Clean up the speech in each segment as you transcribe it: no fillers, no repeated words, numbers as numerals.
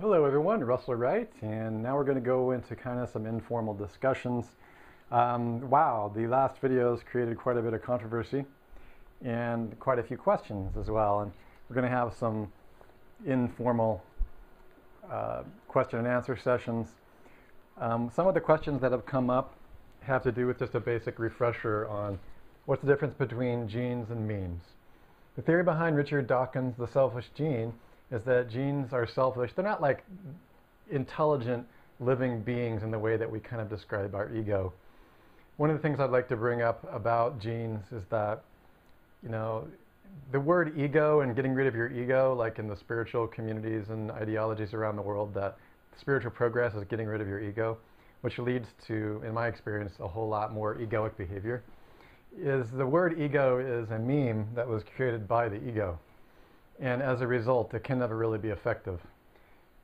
Hello everyone, Russell Wright, and now we're going to go into kind of some informal discussions. Wow, the last videos created quite a bit of controversy and quite a few questions as well, and we're going to have some informal question and answer sessions. Some of the questions that have come up have to do with just a basic refresher on what's the difference between genes and memes. The theory behind Richard Dawkins' The Selfish Gene is that genes are selfish. They're not like intelligent living beings in the way that we kind of describe our ego. One of the things I'd like to bring up about genes is that, you know, the word ego and getting rid of your ego, like in the spiritual communities and ideologies around the world, that spiritual progress is getting rid of your ego, which leads to, in my experience, a whole lot more egoic behavior. The word ego is a meme that was created by the ego. And as a result, it can never really be effective.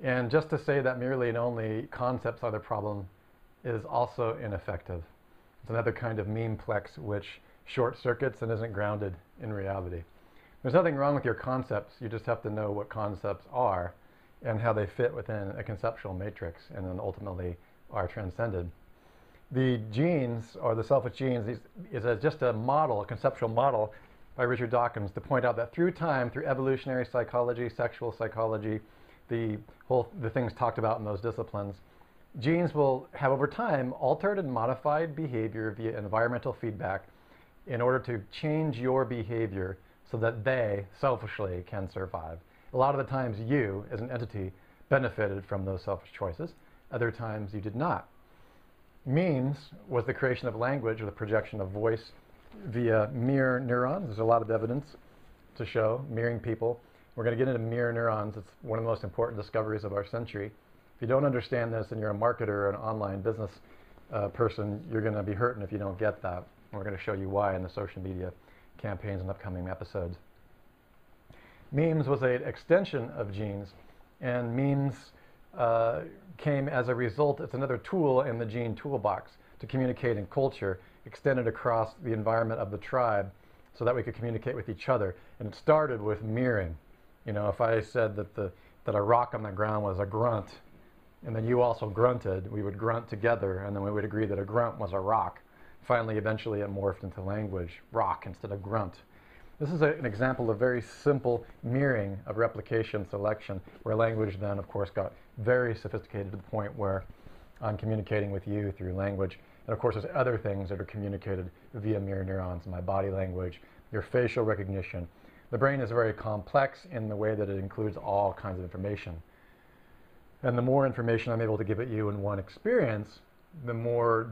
And just to say that merely and only concepts are the problem is also ineffective. It's another kind of memeplex which short circuits and isn't grounded in reality. There's nothing wrong with your concepts. You just have to know what concepts are and how they fit within a conceptual matrix and then ultimately are transcended. The genes, or the selfish genes, is just a model, a conceptual model by Richard Dawkins to point out that through time, through evolutionary psychology, sexual psychology, the things talked about in those disciplines, genes will have over time altered and modified behavior via environmental feedback in order to change your behavior so that they selfishly can survive. A lot of the times you, as an entity, benefited from those selfish choices. Other times you did not. Memes was the creation of language or the projection of voice via mirror neurons. There's a lot of evidence to show mirroring people. We're going to get into mirror neurons. It's one of the most important discoveries of our century. If you don't understand this and you're a marketer or an online business person, you're going to be hurting if you don't get that. And we're going to show you why in the social media campaigns and upcoming episodes. Memes was an extension of genes, and memes came as a result. It's another tool in the gene toolbox to communicate in culture, extended across the environment of the tribe so that we could communicate with each other. And it started with mirroring. You know, if I said that a rock on the ground was a grunt, and then you also grunted, we would grunt together, and then we would agree that a grunt was a rock. Finally, eventually it morphed into language, rock instead of grunt. This is an example of very simple mirroring of replication selection, where language then, of course, got very sophisticated to the point where I'm communicating with you through language. And of course, there's other things that are communicated via mirror neurons, my body language, your facial recognition. The brain is very complex in the way that it includes all kinds of information. And the more information I'm able to give at you in one experience, the more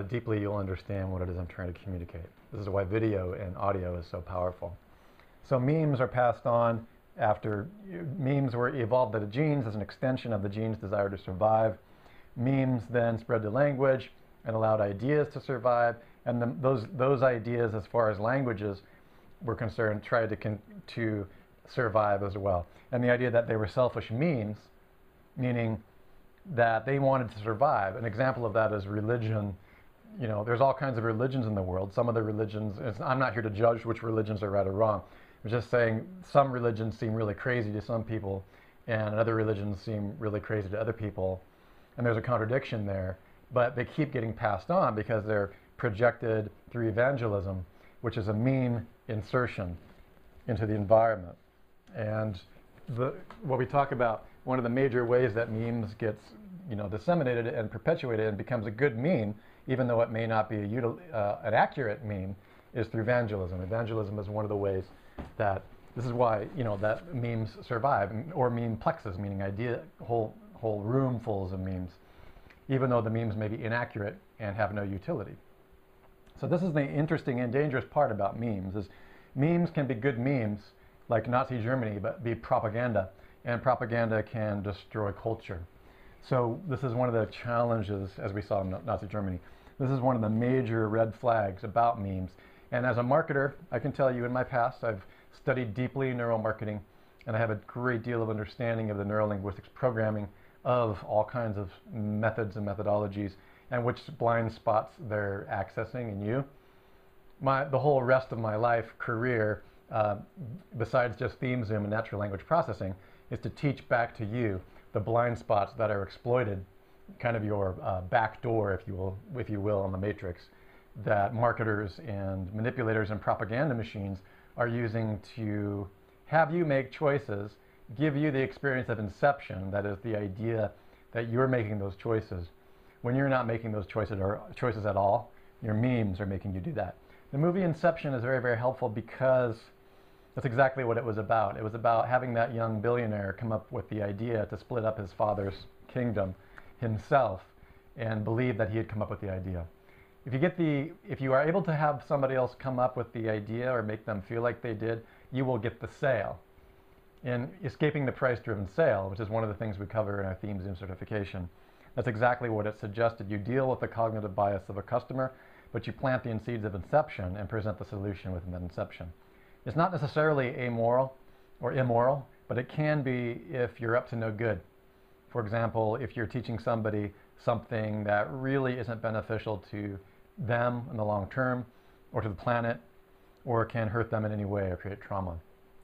deeply you'll understand what it is I'm trying to communicate. This is why video and audio is so powerful. So memes are passed on after memes were evolved by the genes as an extension of the gene's desire to survive. Memes then spread to language and allowed ideas to survive, and those ideas, as far as languages were concerned, tried to survive as well. And the idea that they were selfish memes, meaning that they wanted to survive. An example of that is religion. You know, there's all kinds of religions in the world. Some of the religions, I'm not here to judge which religions are right or wrong. I'm just saying some religions seem really crazy to some people, and other religions seem really crazy to other people. And there's a contradiction there. But they keep getting passed on because they're projected through evangelism, which is a meme insertion into the environment. And what we talk about, one of the major ways that memes gets, disseminated and perpetuated and becomes a good meme, even though it may not be an accurate meme, is through evangelism. Evangelism is one of the ways that this is why that memes survive, or memeplexes, meaning whole roomfuls of memes, even though the memes may be inaccurate and have no utility. So this is the interesting and dangerous part about memes, is memes can be good memes, like Nazi Germany, but be propaganda, and propaganda can destroy culture. So this is one of the challenges, as we saw in Nazi Germany. This is one of the major red flags about memes. And as a marketer, I can tell you in my past, I've studied deeply neuromarketing, and I have a great deal of understanding of the neurolinguistics programming of all kinds of methods and methodologies, and which blind spots they're accessing in you. The whole rest of my life career, besides just theme zoom and natural language processing, is to teach back to you the blind spots that are exploited, kind of your back door, if you will, on the matrix, that marketers and manipulators and propaganda machines are using to have you make choices, give you the experience of inception, that is the idea that you're making those choices, when you're not making those choices at all. Your memes are making you do that. The movie Inception is very, very helpful because that's exactly what it was about. It was about having that young billionaire come up with the idea to split up his father's kingdom himself and believe that he had come up with the idea. If you are able to have somebody else come up with the idea or make them feel like they did, you will get the sale. In escaping the price-driven sale, which is one of the things we cover in our Temes Zoom certification, that's exactly what it suggested. You deal with the cognitive bias of a customer, but you plant the seeds of inception and present the solution within that inception. It's not necessarily amoral or immoral, but it can be if you're up to no good. For example, if you're teaching somebody something that really isn't beneficial to them in the long term, or to the planet, or can hurt them in any way or create trauma.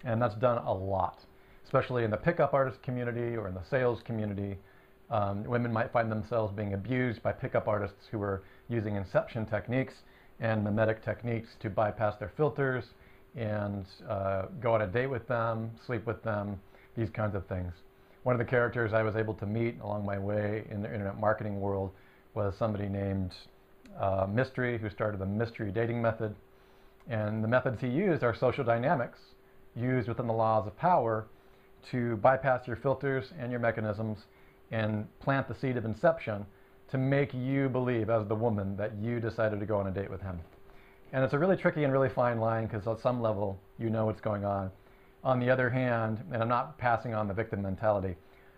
And that's done a lot, especially in the pickup artist community or in the sales community. Women might find themselves being abused by pickup artists who are using inception techniques and mimetic techniques to bypass their filters and go on a date with them, sleep with them, these kinds of things. One of the characters I was able to meet along my way in the internet marketing world was somebody named Mystery, who started the mystery dating method. And the methods he used are social dynamics used within the laws of power to bypass your filters and your mechanisms and plant the seed of inception to make you believe, as the woman, that you decided to go on a date with him. And it's a really tricky and really fine line, because at some level you know what's going on. On the other hand, and I'm not passing on the victim mentality,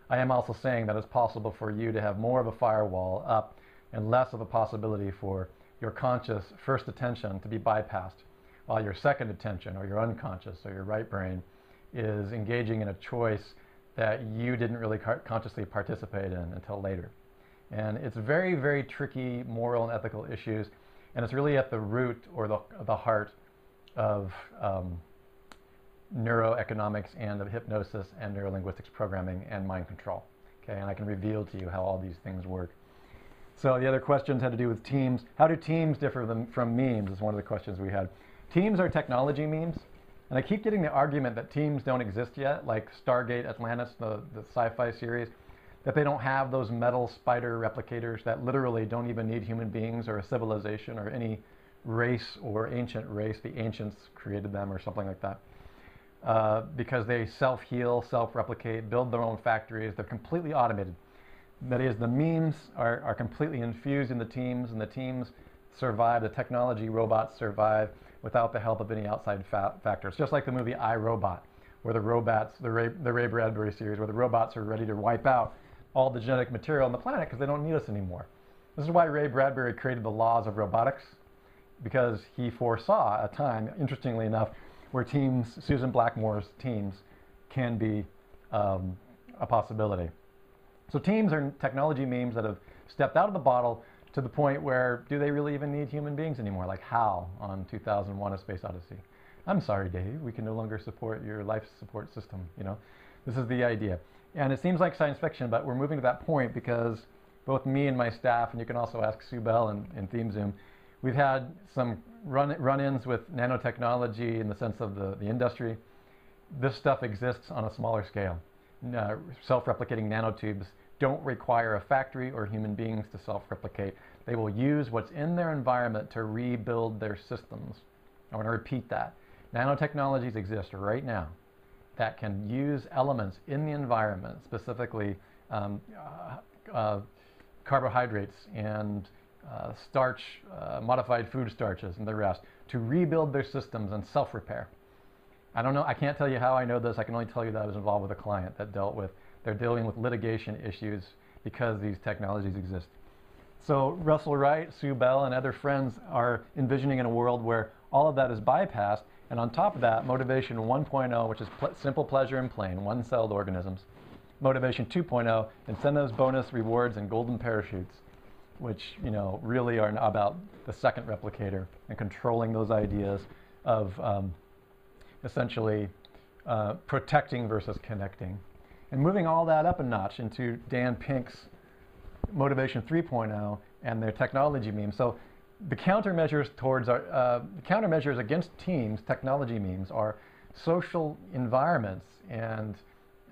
I am also saying that it's possible for you to have more of a firewall up and less of a possibility for your conscious first attention to be bypassed, while your second attention, or your unconscious, or your right brain, is engaging in a choice that you didn't really consciously participate in until later. And it's very, very tricky moral and ethical issues, and it's really at the root or the heart of neuroeconomics and of hypnosis and neurolinguistics programming and mind control. Okay, and I can reveal to you how all these things work. So the other questions had to do with teams. How do teams differ from memes is one of the questions we had. Teams are technology memes, and I keep getting the argument that teams don't exist yet, like Stargate Atlantis, the sci-fi series, that they don't have those metal spider replicators that literally don't even need human beings or a civilization or any race or ancient race. The ancients created them or something like that. Because they self-heal, self-replicate, build their own factories. They're completely automated. That is, the memes are completely infused in the teams, and the teams survive, the technology robots survive without the help of any outside factors. Just like the movie I, Robot, where the robots, the Ray Bradbury series, where the robots are ready to wipe out all the genetic material on the planet because they don't need us anymore. This is why Ray Bradbury created the laws of robotics, because he foresaw a time, interestingly enough, where teams, Susan Blackmore's teams, can be a possibility. So teams are technology memes that have stepped out of the bottle to the point where, do they really even need human beings anymore? Like Hal on 2001: A Space Odyssey. I'm sorry, Dave, we can no longer support your life support system, you know? This is the idea. And it seems like science fiction, but we're moving to that point because both me and my staff, and you can also ask Sue Bell in Temes Zoom, we've had some run-ins with nanotechnology in the sense of the industry. This stuff exists on a smaller scale. Self-replicating nanotubes don't require a factory or human beings to self-replicate. They will use what's in their environment to rebuild their systems. I want to repeat that. Nanotechnologies exist right now that can use elements in the environment, specifically carbohydrates and starch, modified food starches and the rest, to rebuild their systems and self-repair. I don't know, I can't tell you how I know this. I can only tell you that I was involved with a client that they're dealing with litigation issues because these technologies exist. So Russell Wright, Sue Bell, and other friends are envisioning in a world where all of that is bypassed, and on top of that, motivation 1.0, which is simple pleasure and plain, one-celled organisms. Motivation 2.0, incentives, bonus, rewards, and golden parachutes, which, you know, really are about the second replicator and controlling those ideas of essentially protecting versus connecting. and moving all that up a notch into Dan Pink's Motivation 3.0 and their technology memes. So the countermeasures towards our countermeasures against Temes technology memes are social environments and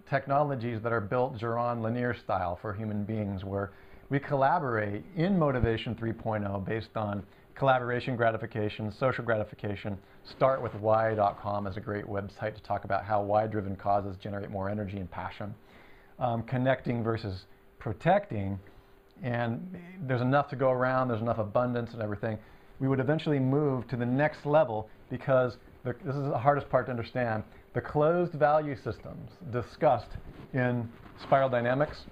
technologies that are built Geron linear style for human beings, where we collaborate in Motivation 3.0 based on collaboration gratification, social gratification. Startwithwhy.com is a great website to talk about how why-driven causes generate more energy and passion. Connecting versus protecting, and there's enough to go around, there's enough abundance and everything. We would eventually move to the next level because this is the hardest part to understand. The closed value systems discussed in spiral dynamics.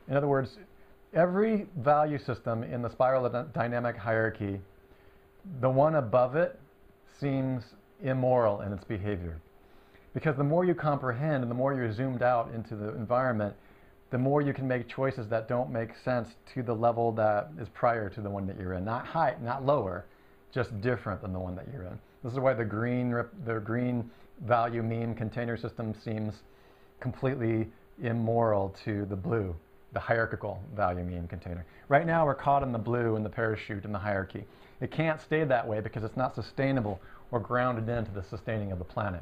In other words, every value system in the spiral dynamic hierarchy, the one above it seems immoral in its behavior. Because the more you comprehend and the more you're zoomed out into the environment, the more you can make choices that don't make sense to the level that is prior to the one that you're in. Not high, not lower, just different than the one that you're in. This is why the green value meme container system seems completely immoral to the blue, the hierarchical value meme container. Right now we're caught in the blue, in the parachute, in the hierarchy. It can't stay that way because it's not sustainable or grounded into the sustaining of the planet.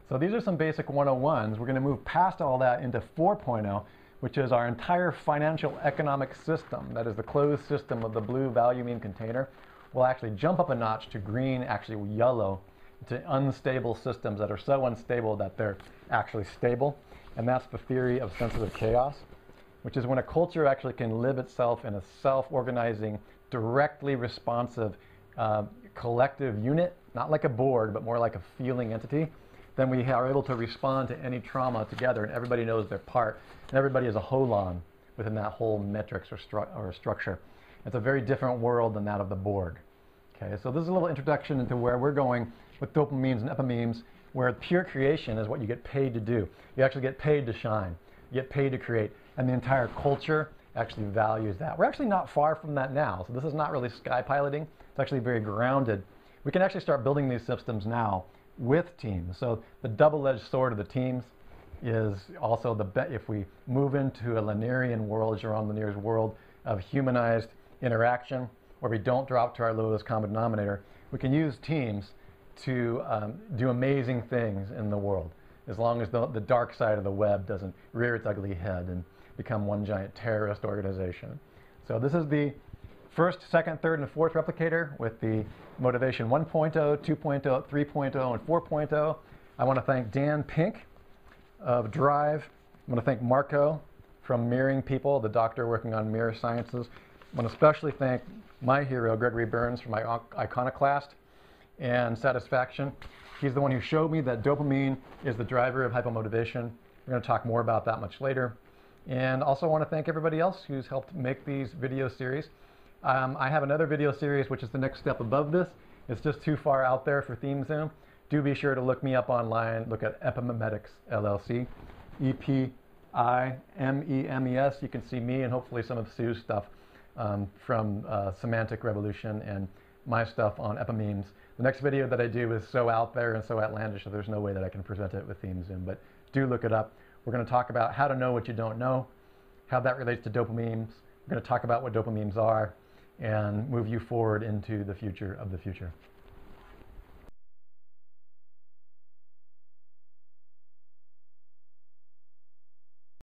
So these are some basic 101s. We're going to move past all that into 4.0, which is our entire financial economic system. That is the closed system of the blue value meme container. We'll actually jump up a notch to green, actually yellow, to unstable systems that are so unstable that they're actually stable. And that's the theory of sensitive chaos, which is when a culture actually can live itself in a self-organizing, directly responsive collective unit, not like a board, but more like a feeling entity. Then we are able to respond to any trauma together, and everybody knows their part, and everybody is a holon within that whole metrics or structure. It's a very different world than that of the Borg. Okay, so this is a little introduction into where we're going with dopamines and epimemes, where pure creation is what you get paid to do. You actually get paid to shine. You get paid to create, and the entire culture actually values that. We're actually not far from that now, so this is not really sky piloting. It's actually very grounded. We can actually start building these systems now with Temes. So the double-edged sword of the Temes is also if we move into a linearian world, Geron Linear's world of humanized interaction, where we don't drop to our lowest common denominator, we can use Temes to do amazing things in the world, as long as the dark side of the web doesn't rear its ugly head and become one giant terrorist organization. So this is the first, second, third, and fourth replicator with the Motivation 1.0, 2.0, 3.0, and 4.0. I want to thank Dan Pink of Drive. I want to thank Marco from Mirroring People, the doctor working on mirror sciences. I want to especially thank my hero, Gregory Burns, from my Iconoclast and Satisfaction. He's the one who showed me that dopamine is the driver of hypomotivation. We're going to talk more about that much later. And also want to thank everybody else who's helped make these video series. I have another video series which is the next step above this. It's just too far out there for ThemeZoom. Do be sure to look me up online. Look at Epimemetics LLC, EPIMEMES. You can see me and hopefully some of Sue's stuff from Semantic Revolution and my stuff on Epimemes. The next video that I do is so out there and so outlandish that there's no way that I can present it with ThemeZoom, but do look it up. We're going to talk about how to know what you don't know, how that relates to dopamemes. We're going to talk about what dopamemes are and move you forward into the future of the future.